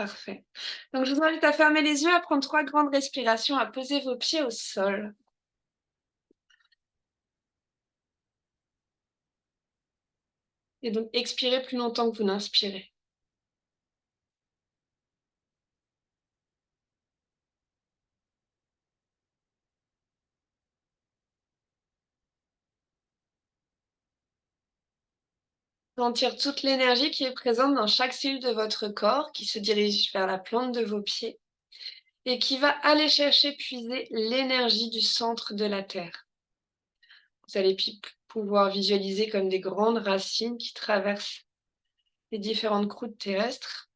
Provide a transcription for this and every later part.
Parfait. Donc, je vous invite à fermer les yeux, à prendre 3 grandes respirations, à poser vos pieds au sol et donc expirez plus longtemps que vous n'inspirez. Sentir toute l'énergie qui est présente dans chaque cellule de votre corps, qui se dirige vers la plante de vos pieds et qui va aller chercher puiser l'énergie du centre de la Terre. Vous allez pouvoir visualiser comme des grandes racines qui traversent les différentes croûtes terrestres,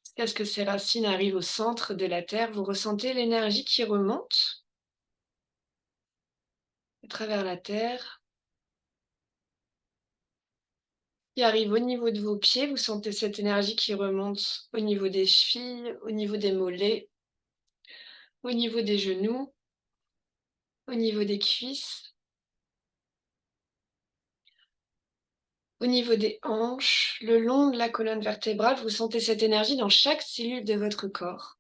jusqu'à ce que ces racines arrivent au centre de la Terre. Vous ressentez l'énergie qui remonte à travers la Terre, qui arrive au niveau de vos pieds. Vous sentez cette énergie qui remonte au niveau des chevilles, au niveau des mollets, au niveau des genoux, au niveau des cuisses, au niveau des hanches, le long de la colonne vertébrale. Vous sentez cette énergie dans chaque cellule de votre corps.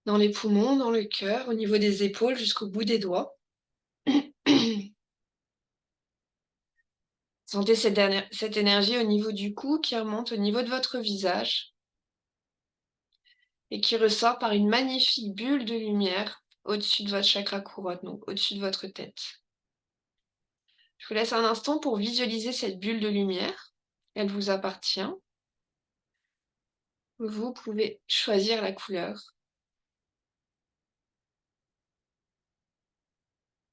Dans les poumons, dans le cœur, au niveau des épaules jusqu'au bout des doigts. Sentez cette énergie au niveau du cou qui remonte au niveau de votre visage et qui ressort par une magnifique bulle de lumière au-dessus de votre chakra couronne, donc au-dessus de votre tête. Je vous laisse un instant pour visualiser cette bulle de lumière. Elle vous appartient. Vous pouvez choisir la couleur.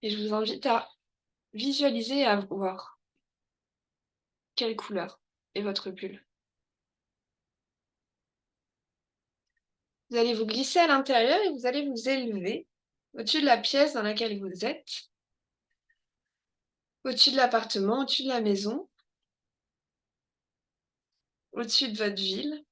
Et je vous invite à visualiser et à voir quelle couleur est votre bulle. Vous allez vous glisser à l'intérieur et vous allez vous élever au-dessus de la pièce dans laquelle vous êtes, au-dessus de l'appartement, au-dessus de la maison, au-dessus de votre ville,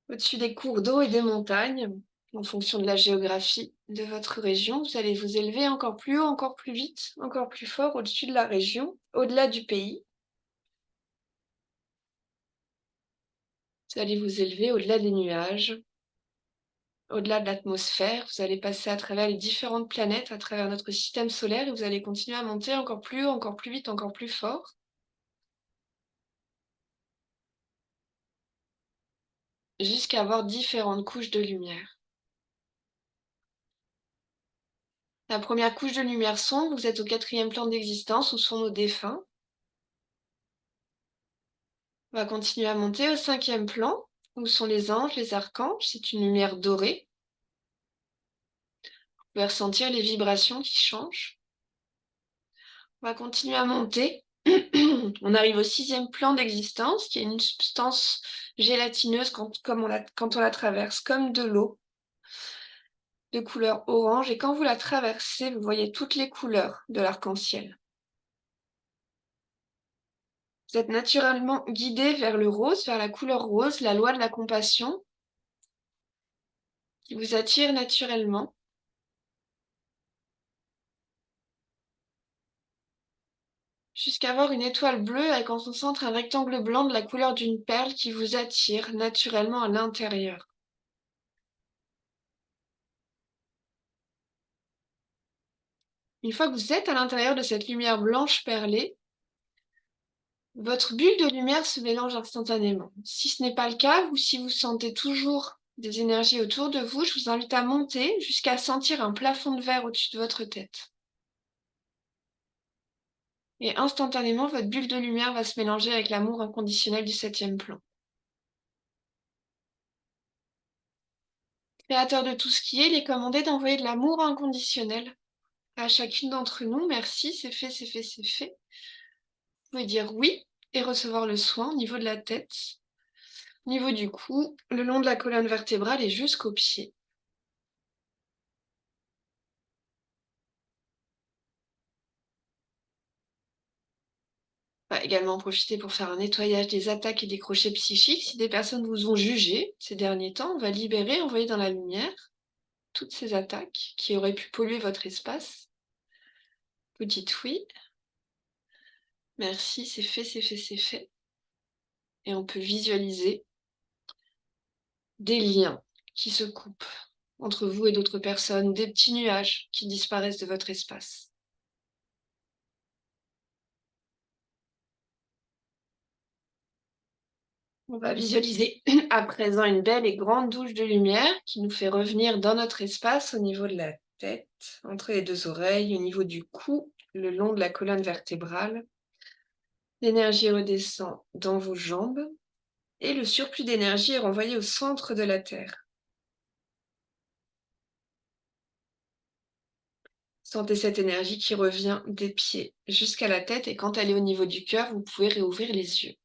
au-dessus des cours d'eau et des montagnes, en fonction de la géographie de votre région. Vous allez vous élever encore plus haut, encore plus vite, encore plus fort au-dessus de la région, au-delà du pays. Vous allez vous élever au-delà des nuages, au-delà de l'atmosphère. Vous allez passer à travers les différentes planètes, à travers notre système solaire, et vous allez continuer à monter encore plus haut, encore plus vite, encore plus fort, jusqu'à avoir différentes couches de lumière. La première couche de lumière sombre, vous êtes au 4e plan d'existence, où sont nos défunts. On va continuer à monter au 5e plan, où sont les anges, les archanges. C'est une lumière dorée. Vous pouvez ressentir les vibrations qui changent. On va continuer à monter. On arrive au 6e plan d'existence, qui est une substance gélatineuse quand on la traverse, comme de l'eau, de couleur orange. Et quand vous la traversez, vous voyez toutes les couleurs de l'arc-en-ciel. Vous êtes naturellement guidé vers le rose, vers la couleur rose, la loi de la compassion, qui vous attire naturellement. Jusqu'à avoir une étoile bleue avec en son centre un rectangle blanc de la couleur d'une perle qui vous attire naturellement à l'intérieur. Une fois que vous êtes à l'intérieur de cette lumière blanche perlée, votre bulle de lumière se mélange instantanément. Si ce n'est pas le cas, ou si vous sentez toujours des énergies autour de vous, je vous invite à monter jusqu'à sentir un plafond de verre au-dessus de votre tête. Et instantanément, votre bulle de lumière va se mélanger avec l'amour inconditionnel du 7e plan. Créateur de tout ce qui est, il est commandé d'envoyer de l'amour inconditionnel à chacune d'entre nous. Merci, c'est fait, c'est fait, c'est fait. Vous pouvez dire oui et recevoir le soin au niveau de la tête, au niveau du cou, le long de la colonne vertébrale et jusqu'aux pieds. On va également profiter pour faire un nettoyage des attaques et des crochets psychiques. Si des personnes vous ont jugé ces derniers temps, on va libérer, envoyer dans la lumière toutes ces attaques qui auraient pu polluer votre espace. Vous dites oui. Merci, c'est fait, c'est fait, c'est fait. Et on peut visualiser des liens qui se coupent entre vous et d'autres personnes, ou des petits nuages qui disparaissent de votre espace. On va visualiser à présent une belle et grande douche de lumière qui nous fait revenir dans notre espace au niveau de la tête, entre les deux oreilles, au niveau du cou, le long de la colonne vertébrale. L'énergie redescend dans vos jambes et le surplus d'énergie est renvoyé au centre de la Terre. Sentez cette énergie qui revient des pieds jusqu'à la tête et quand elle est au niveau du cœur, vous pouvez réouvrir les yeux.